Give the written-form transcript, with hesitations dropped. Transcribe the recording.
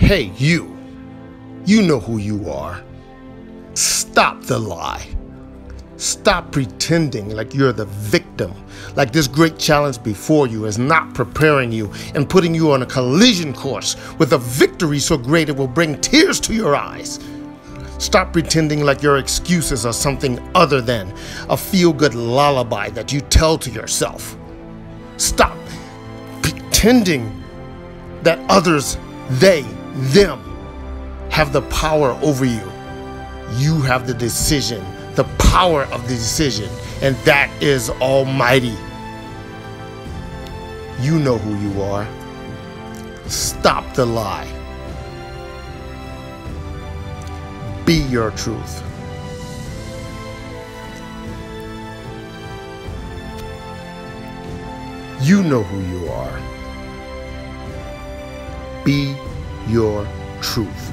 Hey, you know who you are. Stop the lie. Stop pretending like you're the victim, like this great challenge before you is not preparing you and putting you on a collision course with a victory so great it will bring tears to your eyes. Stop pretending like your excuses are something other than a feel-good lullaby that you tell to yourself. Stop pretending that others, they, them, have the power over you. You have the decision, the power of the decision, and that is Almighty. You know who you are. Stop the lie. Be your truth. You know who you are. Be your truth.